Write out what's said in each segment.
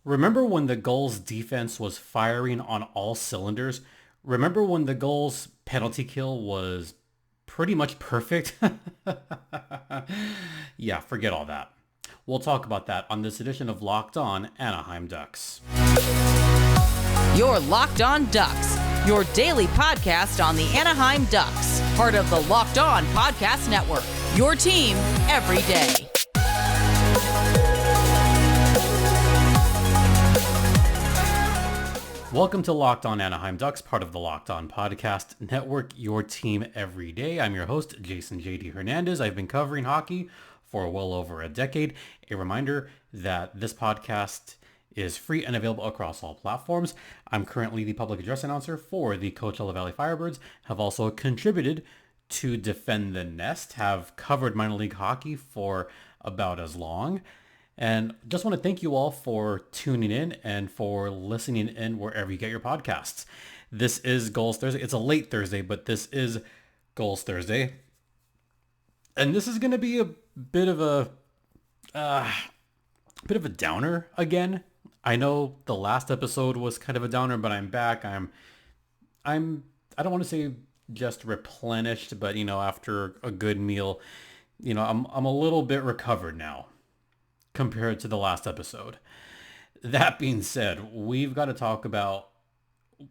Remember when the Gulls defense was firing on all cylinders? Remember when the Gulls penalty kill was pretty much perfect? Yeah, forget all that. We'll talk about that on this edition of Locked On Anaheim Ducks. You're Locked On Ducks, your daily podcast on the Anaheim Ducks, part of the Locked On Podcast Network, your team every day. Welcome to Locked On Anaheim Ducks, part of the Locked On Podcast Network, your team every day. I'm your host, Jason J.D. Hernandez. I've been covering hockey for well over a decade. A reminder that this podcast is free and available across all platforms. I'm currently the public address announcer for the Coachella Valley Firebirds, have also contributed to Defend the Nest, have covered minor league hockey for about as long. And just want to thank you all for tuning in and for listening in wherever you get your podcasts. This is Gulls Thursday. It's a late Thursday, but this is Gulls Thursday. And this is going to be a bit of a downer again. I know the last episode was kind of a downer, but I'm back. I don't want to say just replenished, but after a good meal, I'm a little bit recovered now compared to the last episode. That being said, we've got to talk about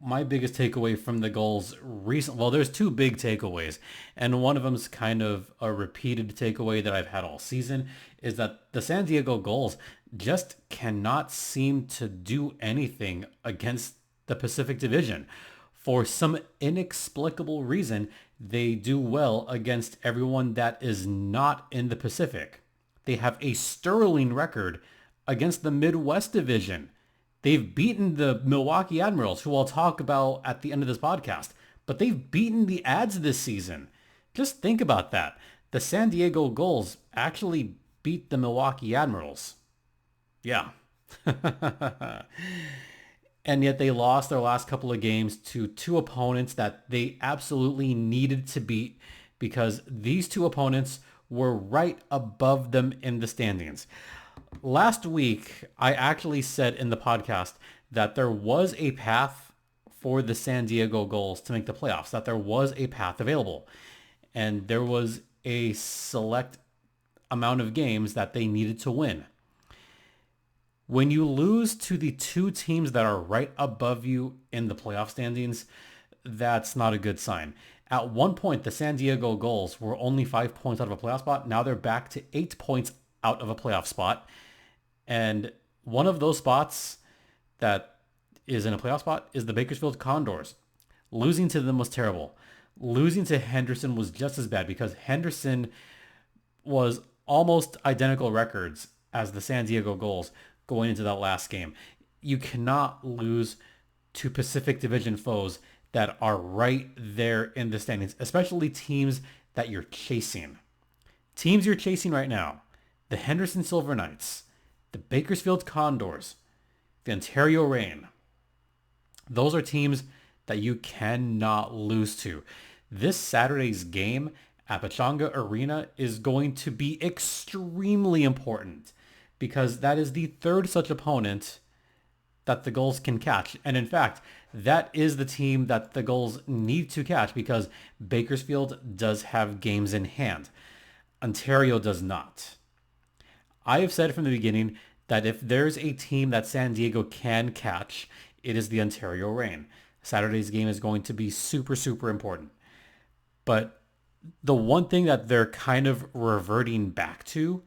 my biggest takeaway from the Gulls recent. Well, there's two big takeaways, and one of them's kind of a repeated takeaway that I've had all season, is that the San Diego Gulls just cannot seem to do anything against the Pacific Division. For some inexplicable reason, they do well against everyone that is not in the Pacific. They have a sterling record against the Midwest Division. They've beaten the Milwaukee Admirals, who I'll talk about at the end of this podcast, but they've beaten the Ads this season. Just think about that. The San Diego Gulls actually beat the Milwaukee Admirals. Yeah. And yet they lost their last couple of games to two opponents that they absolutely needed to beat, because these two opponents were right above them in the standings. Last week, I actually said in the podcast that there was a path for the San Diego Gulls to make the playoffs, that there was a path available. And there was a select amount of games that they needed to win. When you lose to the two teams that are right above you in the playoff standings, that's not a good sign. At one point, the San Diego Gulls were only 5 points out of a playoff spot. Now they're back to 8 points out of a playoff spot. And one of those spots that is in a playoff spot is the Bakersfield Condors. Losing to them was terrible. Losing to Henderson was just as bad, because Henderson was almost identical records as the San Diego Gulls going into that last game. You cannot lose to Pacific Division foes that are right there in the standings, especially teams that you're chasing. Teams you're chasing right now: the Henderson Silver Knights, the Bakersfield Condors, the Ontario Reign. Those are teams that you cannot lose to. This Saturday's game at Pechanga Arena is going to be extremely important, because that is the third such opponent that the Gulls can catch. And in fact, that is the team that the Gulls need to catch, because Bakersfield does have games in hand. Ontario does not. I have said from the beginning that if there's a team that San Diego can catch, it is the Ontario Reign. Saturday's game is going to be super, super important. But the one thing that they're kind of reverting back to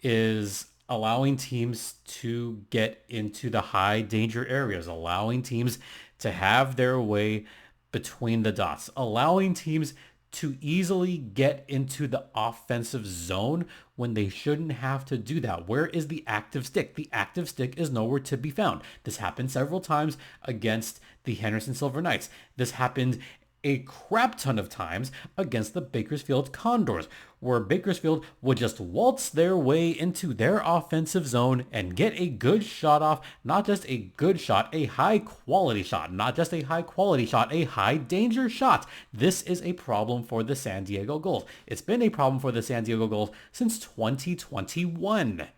is allowing teams to get into the high danger areas, allowing teams to have their way between the dots, allowing teams to easily get into the offensive zone when they shouldn't have to do that. Where is the active stick? The active stick is nowhere to be found. This happened several times against the Henderson Silver Knights. This happened a crap ton of times against the Bakersfield Condors, where Bakersfield would just waltz their way into their offensive zone and get a good shot off. Not just a good shot, a high quality shot. Not just a high quality shot, a high danger shot. This is a problem for the San Diego Gulls. It's been a problem for the San Diego Gulls since 2021.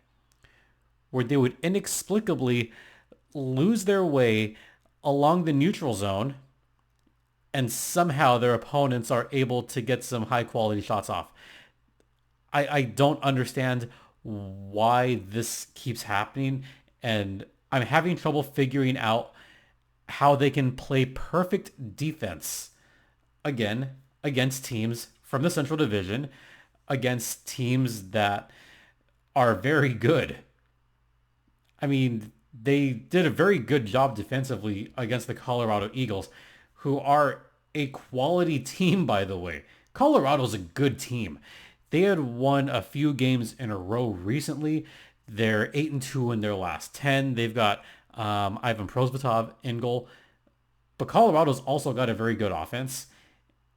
where they would inexplicably lose their way along the neutral zone, and somehow their opponents are able to get some high quality shots off. I don't understand why this keeps happening, and I'm having trouble figuring out how they can play perfect defense again against teams from the Central Division, against teams that are very good. I mean, they did a very good job defensively against the Colorado Eagles, who are a quality team, by the way. Colorado's a good team. They had won a few games in a row recently. They're 8-2 in their last 10. They've got Ivan Prosvetov in goal. But Colorado's also got a very good offense.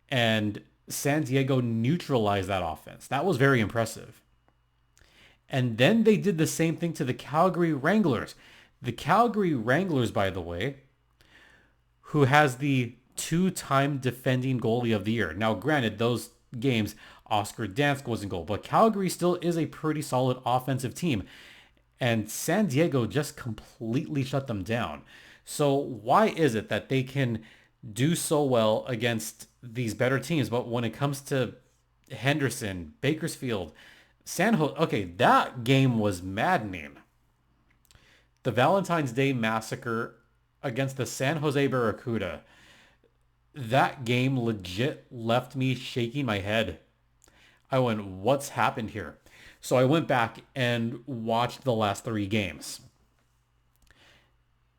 And San Diego neutralized that offense. That was very impressive. And then they did the same thing to the Calgary Wranglers. The Calgary Wranglers, by the way, who has the two-time defending goalie of the year. Now, granted, those games, Oscar Dansk was in goal, but Calgary still is a pretty solid offensive team. And San Diego just completely shut them down. So why is it that they can do so well against these better teams, but when it comes to Henderson, Bakersfield, San Jose, okay, that game was maddening. The Valentine's Day Massacre against the San Jose Barracuda, that game legit left me shaking my head. I went, what's happened here? So I went back and watched the last three games.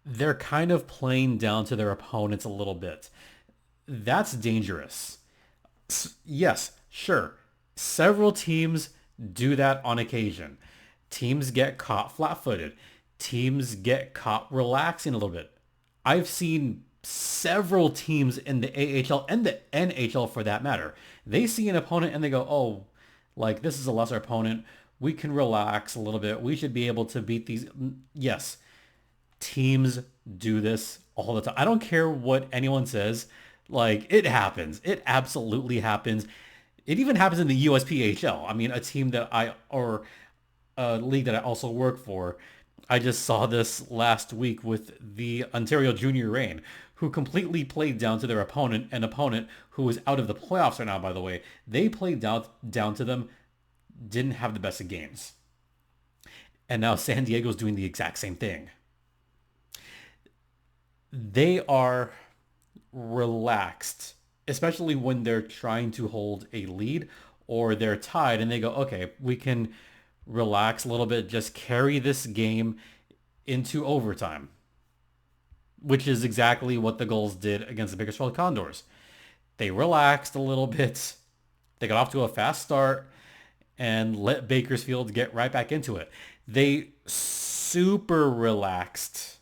They're kind of playing down to their opponents a little bit. That's dangerous. Yes, sure. Several teams do that on occasion. Teams get caught flat-footed. Teams get caught relaxing a little bit. I've seen several teams in the AHL and the NHL for that matter. They see an opponent and they go, oh, like this is a lesser opponent. We can relax a little bit. We should be able to beat these. Yes, teams do this all the time. I don't care what anyone says. Like, it happens. It absolutely happens. It even happens in the USPHL. I mean, a team that or a league that I also work for. I just saw this last week with the Ontario Junior Reign, who completely played down to their opponent, an opponent who is out of the playoffs right now, by the way. They played down to them, didn't have the best of games. And now San Diego's doing the exact same thing. They are relaxed, especially when they're trying to hold a lead or they're tied and they go, okay, we can relax a little bit, just carry this game into overtime, which is exactly what the Gulls did against the Bakersfield Condors. They relaxed a little bit. They got off to a fast start and let Bakersfield get right back into it. They super relaxed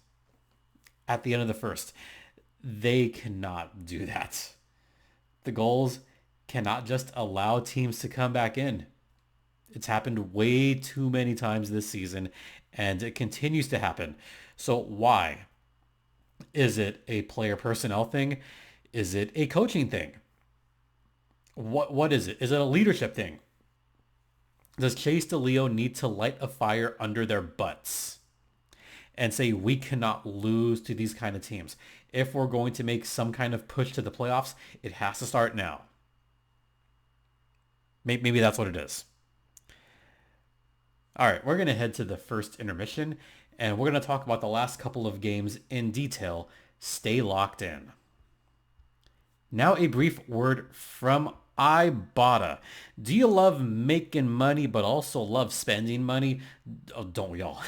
at the end of the first. They cannot do that. The Gulls cannot just allow teams to come back in. It's happened way too many times this season, and it continues to happen. So why? Is it a player personnel thing? Is it a coaching thing? What is it? Is it a leadership thing? Does Chase DeLeo need to light a fire under their butts and say we cannot lose to these kind of teams? If we're going to make some kind of push to the playoffs, it has to start now. Maybe that's what it is. All right, we're going to head to the first intermission, and we're going to talk about the last couple of games in detail. Stay locked in. Now a brief word from Ibotta. Do you love making money but also love spending money? Oh, don't we all?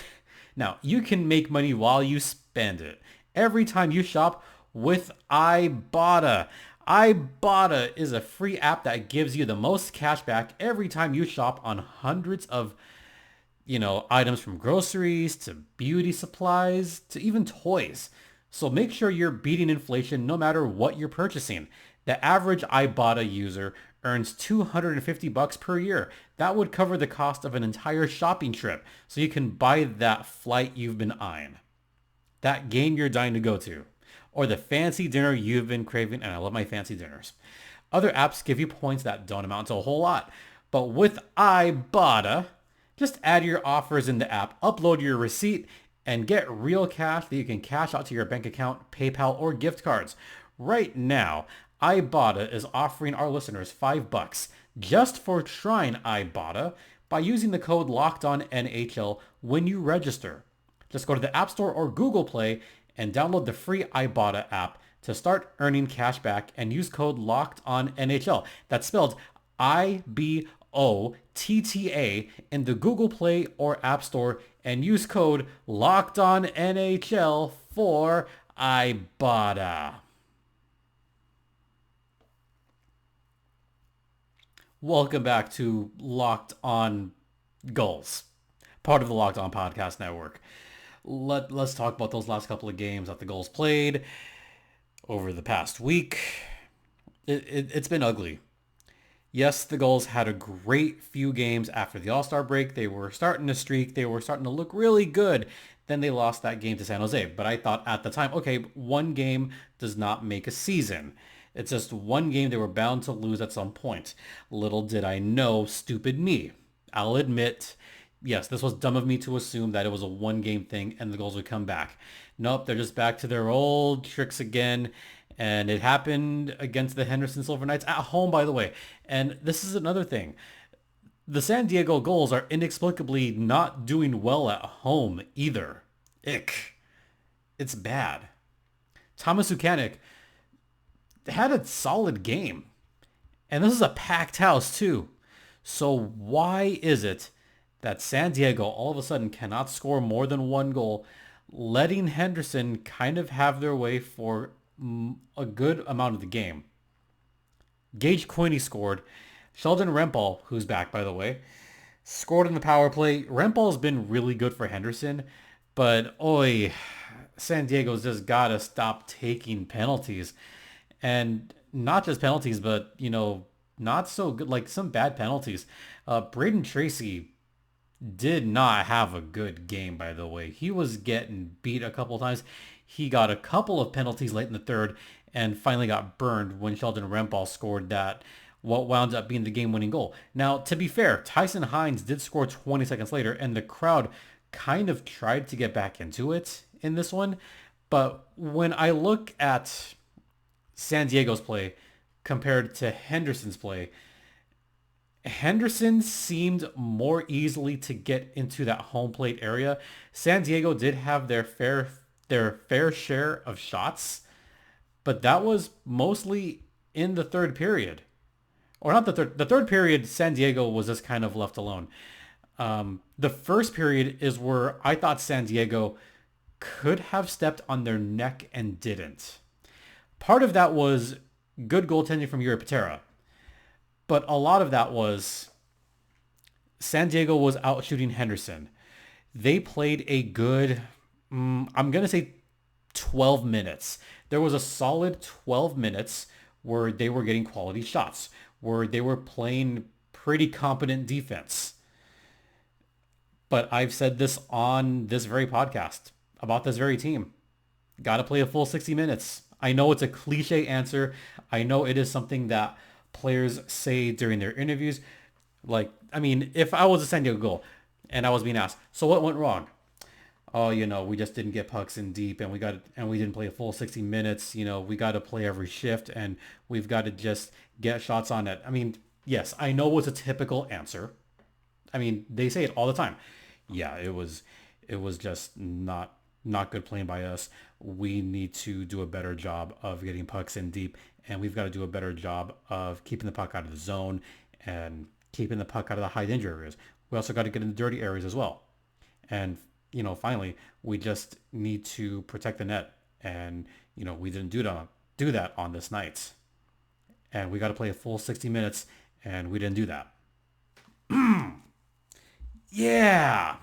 Now, you can make money while you spend it. Every time you shop with Ibotta. Ibotta is a free app that gives you the most cash back every time you shop on hundreds of items, from groceries to beauty supplies to even toys. So make sure you're beating inflation no matter what you're purchasing. The average Ibotta user earns $250 per year. That would cover the cost of an entire shopping trip, so you can buy that flight you've been eyeing, that game you're dying to go to, or the fancy dinner you've been craving, and I love my fancy dinners. Other apps give you points that don't amount to a whole lot, but with Ibotta, Just add your offers in the app, upload your receipt, and get real cash that you can cash out to your bank account, PayPal, or gift cards. Right now, Ibotta is offering our listeners $5 just for trying Ibotta by using the code LOCKEDONNHL when you register. Just go to the App Store or Google Play and download the free Ibotta app to start earning cash back and use code LOCKEDONNHL. That's spelled IBOTTA in the Google Play or App Store and use code LOCKEDONNHL for Ibotta. Welcome back to Locked On Gulls, part of the Locked On Podcast Network. Let's talk about those last couple of games that the Gulls played over the past week. It's been ugly. Yes, the Gulls had a great few games after the All-Star break. They were starting to streak. They were starting to look really good. Then they lost that game to San Jose. But I thought at the time, okay, one game does not make a season. It's just one game they were bound to lose at some point. Little did I know, stupid me. I'll admit, yes, this was dumb of me to assume that it was a one-game thing and the Gulls would come back. Nope, they're just back to their old tricks again. And it happened against the Henderson Silver Knights at home, by the way. And this is another thing. The San Diego Gulls are inexplicably not doing well at home either. Ick. It's bad. Thomas Ukanik had a solid game. And this is a packed house too. So why is it that San Diego all of a sudden cannot score more than one goal, letting Henderson kind of have their way for a good amount of the game? Gage Quinney scored. Sheldon Rempal, who's back by the way, scored in the power play. Rempal's been really good for Henderson, but San Diego's just gotta stop taking penalties. And not just penalties, but, not so good, like some bad penalties. Braden Tracy did not have a good game, by the way. He was getting beat a couple of times. He got a couple of penalties late in the third and finally got burned when Sheldon Rempal scored what wound up being the game-winning goal. Now, to be fair, Tyson Hines did score 20 seconds later, and the crowd kind of tried to get back into it in this one. But when I look at San Diego's play compared to Henderson's play, Henderson seemed more easily to get into that home plate area. San Diego did have their fair share of shots, but that was mostly in the third period. Or not the third. The third period, San Diego was just kind of left alone. The first period is where I thought San Diego could have stepped on their neck and didn't. Part of that was good goaltending from Yuri Patera. But a lot of that was San Diego was out shooting Henderson. They played a good, I'm going to say 12 minutes. There was a solid 12 minutes where they were getting quality shots, where they were playing pretty competent defense. But I've said this on this very podcast about this very team. Got to play a full 60 minutes. I know it's a cliche answer. I know it is something that players say during their interviews. If I was a San Diego Gull and I was being asked, so what went wrong? Oh, we just didn't get pucks in deep and we didn't play a full 60 minutes. We got to play every shift and we've got to just get shots on net. Yes, I know it's a typical answer. They say it all the time. Yeah, it was just not good playing by us. We need to do a better job of getting pucks in deep, and we've got to do a better job of keeping the puck out of the zone and keeping the puck out of the high danger areas. We also got to get in the dirty areas as well. And, finally, we just need to protect the net. And, we didn't do that on this night. And we got to play a full 60 minutes, and we didn't do that. Yeah.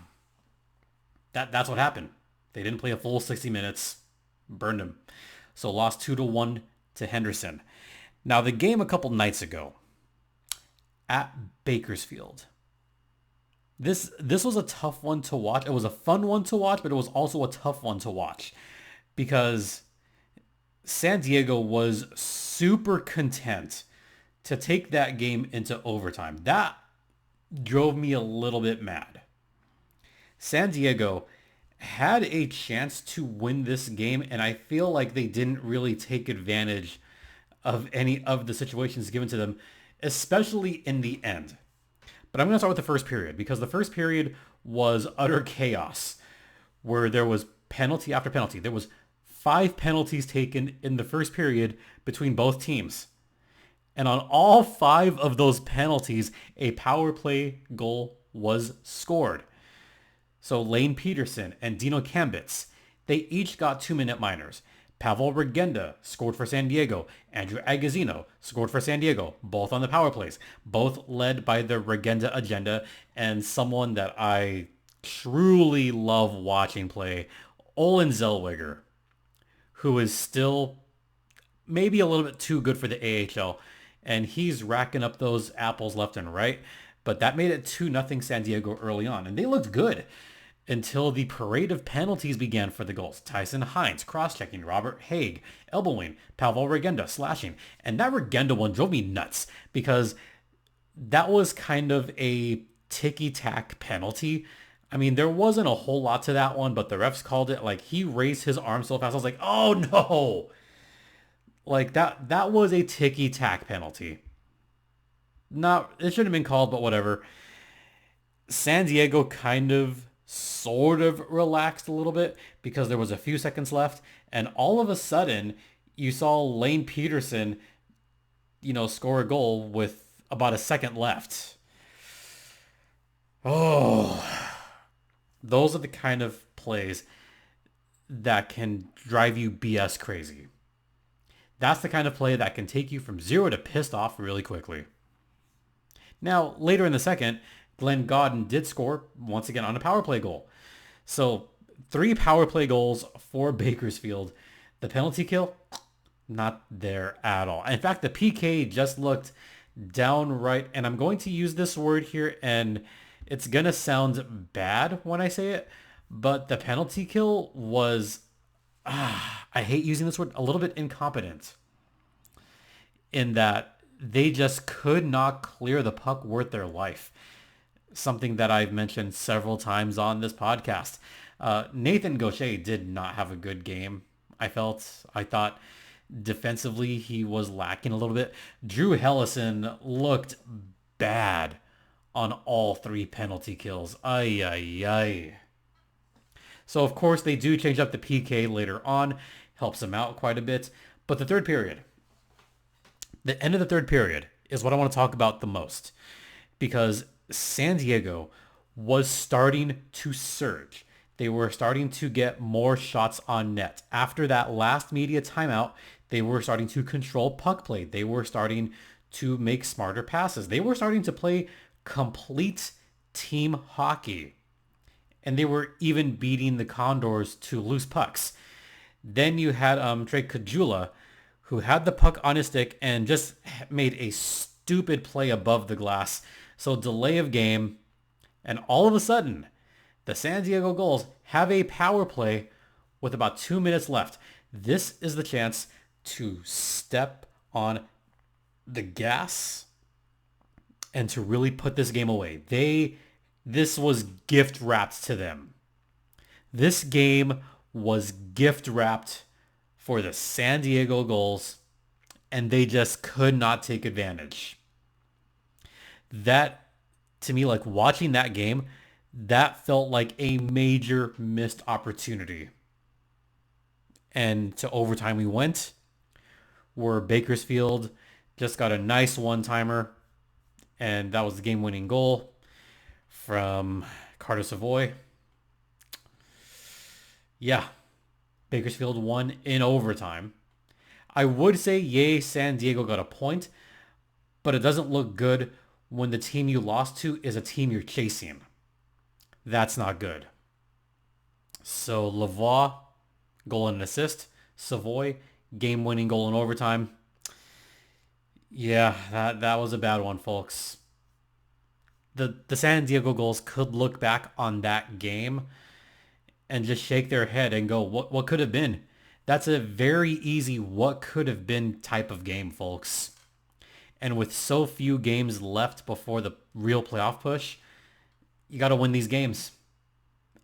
That's what happened. They didn't play a full 60 minutes. Burned them. So lost 2-1 to Henderson. Now the game a couple nights ago at Bakersfield. This was a tough one to watch. It was a fun one to watch, but it was also a tough one to watch because San Diego was super content to take that game into overtime. That drove me a little bit mad. San Diego had a chance to win this game, and I feel like they didn't really take advantage of any of the situations given to them, especially in the end. But I'm going to start with the first period because the first period was utter chaos where there was penalty after penalty. There was 5 penalties taken in the first period between both teams. And on all 5 of those penalties, a power play goal was scored. So Lane Peterson and Dino Kambitz, they each got 2-minute minors. Pavel Regenda scored for San Diego. Andrew Agozzino scored for San Diego, both on the power plays, both led by the Regenda agenda and someone that I truly love watching play, Olin Zellweger, who is still maybe a little bit too good for the AHL, and he's racking up those apples left and right. But that made it 2-0 San Diego early on, and they looked good until the parade of penalties began for the Gulls. Tyson Hines cross-checking, Robert Haig elbowing, Pavel Regenda slashing. And that Regenda one drove me nuts because that was kind of a ticky-tack penalty. I mean, there wasn't a whole lot to that one, but the refs called it like he raised his arm so fast. I was like, oh no! Like that was a ticky-tack penalty. It shouldn't have been called, but whatever. San Diego kind of sort of relaxed a little bit because there was a few seconds left, and all of a sudden you saw Lane Peterson, score a goal with about a second left. Oh, those are the kind of plays that can drive you BS crazy. That's the kind of play that can take you from 0 to pissed off really quickly. Now, later in the second, Glenn Godden did score once again on a power play goal. So 3 power play goals for Bakersfield. The penalty kill, not there at all. In fact, the PK just looked downright, and I'm going to use this word here, and it's going to sound bad when I say it, but the penalty kill was, I hate using this word, a little bit incompetent. In that they just could not clear the puck worth their life. Something that I've mentioned several times on this podcast. Nathan Gaucher did not have a good game, I thought defensively he was lacking a little bit. Drew Hellison looked bad on all 3 penalty kills. Ay, ay, ay. So, of course, they do change up the PK later on. Helps them out quite a bit. But the third period, the end of the third period is what I want to talk about the most. Because San Diego was starting to surge. They were starting to get more shots on net. After that last media timeout, they were starting to control puck play. They were starting to make smarter passes. They were starting to play complete team hockey. And they were even beating the Condors to loose pucks. Then you had Trey Kajula, who had the puck on his stick and just made a stupid play above the glass. So delay of game, and all of a sudden, the San Diego Gulls have a power play with about 2 minutes left. This is the chance to step on the gas and to really put this game away. This was gift wrapped to them. This game was gift wrapped for the San Diego Gulls, and they just could not take advantage. That, to me, like watching that game, that felt like a major missed opportunity. And to overtime we went, where Bakersfield just got a nice one-timer, and that was the game-winning goal from Carter Savoy. Yeah, Bakersfield won in overtime. I would say, yay, San Diego got a point, but it doesn't look good when the team you lost to is a team you're chasing. That's not good. So Lavoie, goal and assist. Savoy, game-winning goal in overtime. Yeah, that was a bad one, folks. The San Diego Gulls could look back on that game and just shake their head and go, what could have been? That's a very easy what could have been type of game, folks. And with so few games left before the real playoff push, you got to win these games.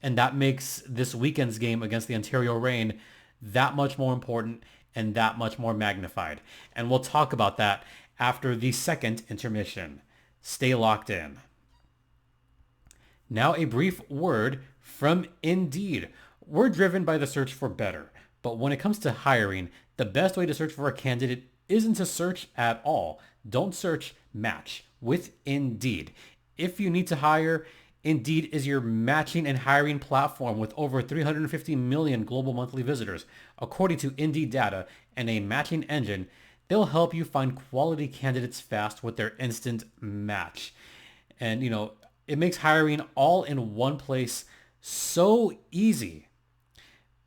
And that makes this weekend's game against the Ontario Reign that much more important and that much more magnified. And we'll talk about that after the second intermission. Stay locked in. Now a brief word from Indeed. We're driven by the search for better, but when it comes to hiring, the best way to search for a candidate isn't to search at all. Don't search, match with Indeed. If you need to hire, Indeed is your matching and hiring platform with over 350 million global monthly visitors. According to Indeed data and a matching engine, they'll help you find quality candidates fast with their instant match. And, it makes hiring all in one place so easy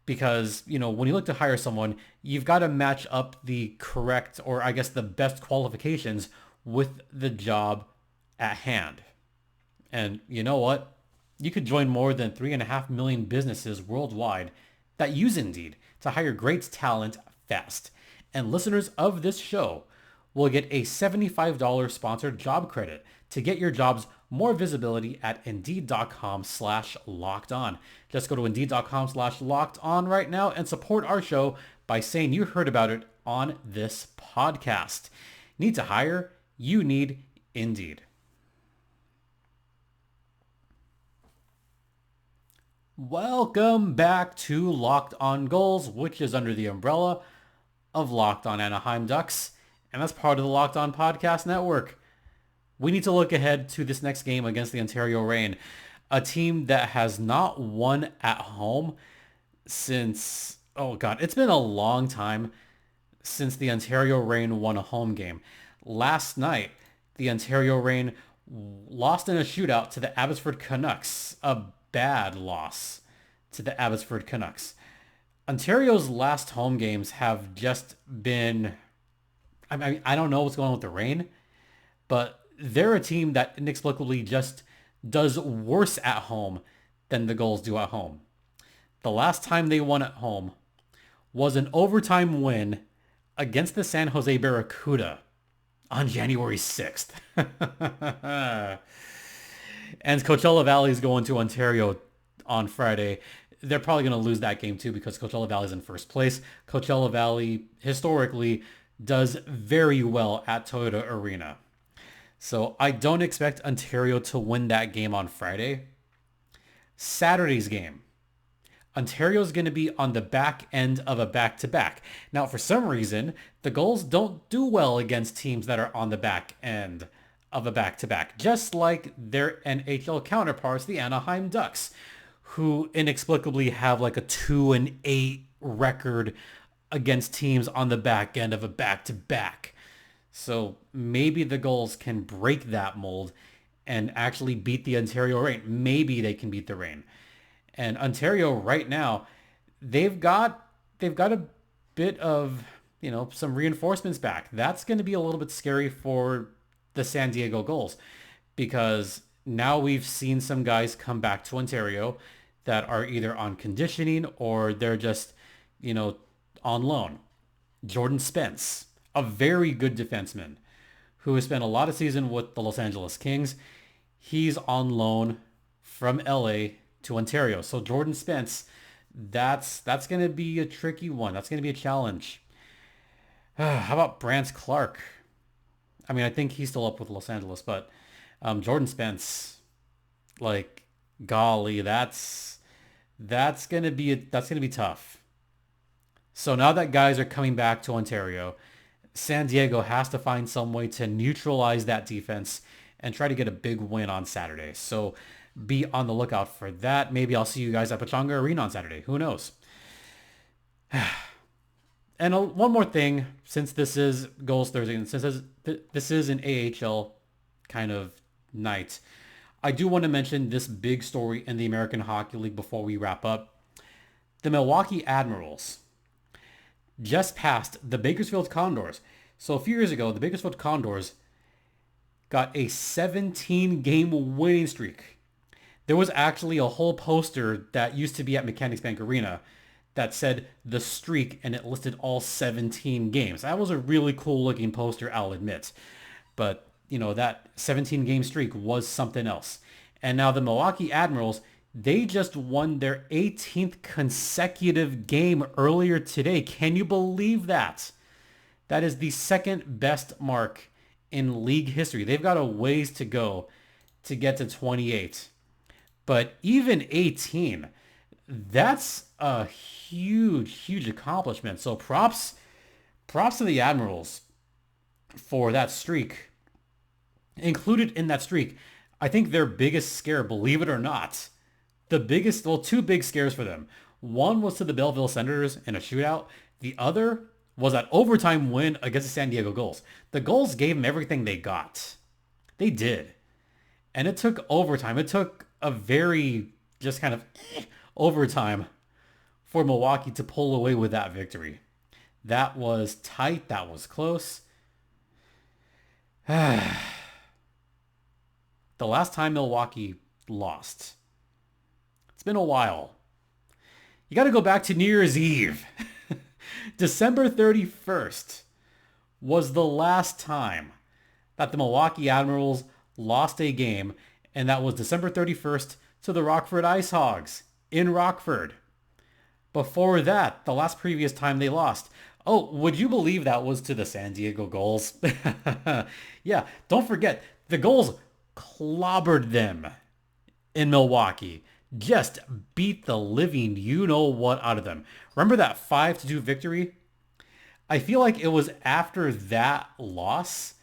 because, when you look to hire someone, you've got to match up the correct, or I guess the best qualifications with the job at hand. And you know what? You could join more than 3.5 million businesses worldwide that use Indeed to hire great talent fast. And listeners of this show will get a $75 sponsored job credit to get your jobs more visibility at Indeed.com/lockedon. Just go to Indeed.com/lockedon right now and support our show by saying you heard about it on this podcast. Need to hire? You need Indeed. Welcome back to Locked On Gulls, which is under the umbrella of Locked On Anaheim Ducks, and that's part of the Locked On Podcast Network. We need to look ahead to this next game against the Ontario Reign, a team that has not won at home since, it's been a long time since the Ontario Reign won a home game. Last night, the Ontario Reign lost in a shootout to the Abbotsford Canucks, a bad loss to the Abbotsford Canucks. Ontario's last home games have just been, I don't know what's going on with the Reign, but they're a team that inexplicably just does worse at home than the Gulls do at home. The last time they won at home was an overtime win against the San Jose Barracuda on January 6th. And Coachella Valley is going to Ontario on Friday. They're probably going to lose that game too because Coachella Valley is in first place. Coachella Valley historically does very well at Toyota Arena. So I don't expect Ontario to win that game on Friday. Saturday's game. Ontario's going to be on the back end of a back-to-back. Now, for some reason, the Gulls don't do well against teams that are on the back end of a back-to-back, just like their NHL counterparts, the Anaheim Ducks, who inexplicably have like a 2-8 record against teams on the back end of a back-to-back. So maybe the Gulls can break that mold and actually beat the Ontario Reign. Maybe they can beat the Reign. And Ontario right now, they've got a bit of, some reinforcements back. That's going to be a little bit scary for the San Diego Gulls because now we've seen some guys come back to Ontario that are either on conditioning or they're just, on loan. Jordan Spence, a very good defenseman who has spent a lot of season with the Los Angeles Kings. He's on loan from LA to Ontario. So Jordan Spence, that's going to be a tricky one. That's going to be a challenge. How about Brant Clark? I think he's still up with Los Angeles, but Jordan Spence, golly, that's gonna be tough. So now that guys are coming back to Ontario, San Diego has to find some way to neutralize that defense and try to get a big win on Saturday. So be on the lookout for that. Maybe I'll see you guys at Pechanga Arena on Saturday. Who knows? And one more thing, since this is Gulls Thursday, and since this is an AHL kind of night, I do want to mention this big story in the American Hockey League before we wrap up. The Milwaukee Admirals just passed the Bakersfield Condors. So a few years ago, the Bakersfield Condors got a 17-game winning streak. There was actually a whole poster that used to be at Mechanics Bank Arena that said the streak, and it listed all 17 games. That was a really cool looking poster, I'll admit. But, that 17-game streak was something else. And now the Milwaukee Admirals, They just won their 18th consecutive game earlier today. Can you believe that? That is the second best mark in league history. They've got a ways to go to get to 28. But even 18, that's a huge, huge accomplishment. So props to the Admirals for that streak. Included in that streak, I think their biggest scare, believe it or not, two big scares for them. One was to the Belleville Senators in a shootout. The other was that overtime win against the San Diego Gulls. The Gulls gave them everything they got. They did. And it took overtime. It took a very just kind of overtime for Milwaukee to pull away with that victory. That was tight. That was close. The last time Milwaukee lost, it's been a while. You got to go back to New Year's Eve. December 31st was the last time that the Milwaukee Admirals lost a game, and that was December 31st to the Rockford Ice Hogs in Rockford. Before that, the last previous time they lost, oh, would you believe that was to the San Diego Gulls? Yeah, don't forget, the Gulls clobbered them in Milwaukee. Just beat the living you-know-what out of them. Remember that 5-2 victory? I feel like it was after that loss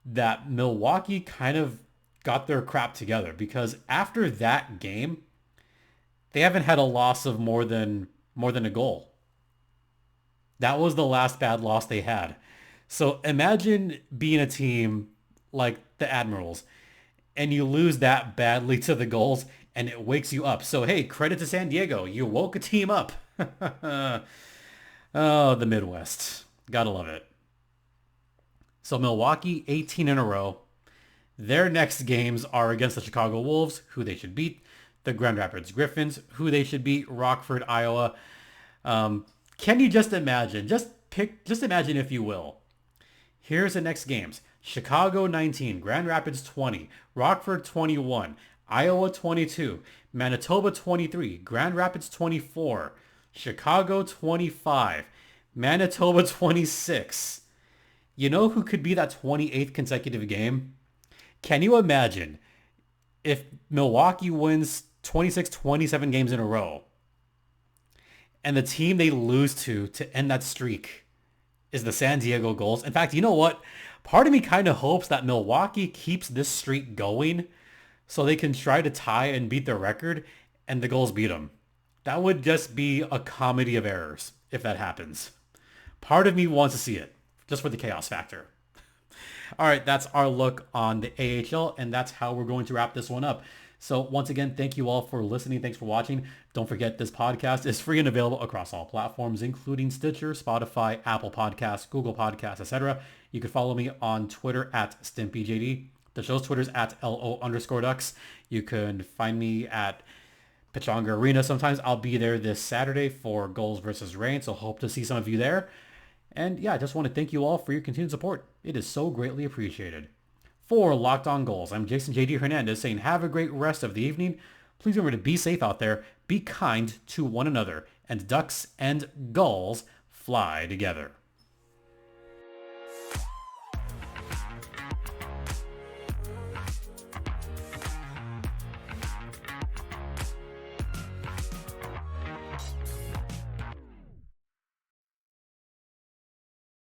that Milwaukee kind of got their crap together, because after that game, they haven't had a loss of more than a goal. That was the last bad loss they had. So imagine being a team like the Admirals and you lose that badly to the Gulls and it wakes you up. So hey, credit to San Diego. You woke a team up. Oh, the Midwest. Gotta love it. So Milwaukee, 18 in a row. Their next games are against the Chicago Wolves, who they should beat, the Grand Rapids Griffins, who they should beat, Rockford, Iowa. Can you just imagine? Just imagine, if you will. Here's the next games. Chicago 19, Grand Rapids 20, Rockford 21, Iowa 22, Manitoba 23, Grand Rapids 24, Chicago 25, Manitoba 26. You know who could be that 28th consecutive game? Can you imagine if Milwaukee wins 26, 27 games in a row and the team they lose to end that streak is the San Diego Gulls? In fact, you know what? Part of me kind of hopes that Milwaukee keeps this streak going so they can try to tie and beat their record and the Gulls beat them. That would just be a comedy of errors if that happens. Part of me wants to see it just for the chaos factor. All right, that's our look on the AHL, and that's how we're going to wrap this one up. So once again, thank you all for listening. Thanks for watching. Don't forget, this podcast is free and available across all platforms, including Stitcher, Spotify, Apple Podcasts, Google Podcasts, etc. You can follow me on Twitter at StimpyJD. The show's Twitter's at LO_Ducks. You can find me at Pechanga Arena. Sometimes I'll be there this Saturday for Gulls versus Reign, so hope to see some of you there. And yeah, I just want to thank you all for your continued support. It is so greatly appreciated. For Locked On Gulls, I'm Jason JD Hernandez saying have a great rest of the evening. Please remember to be safe out there, be kind to one another, and Ducks and Gulls fly together.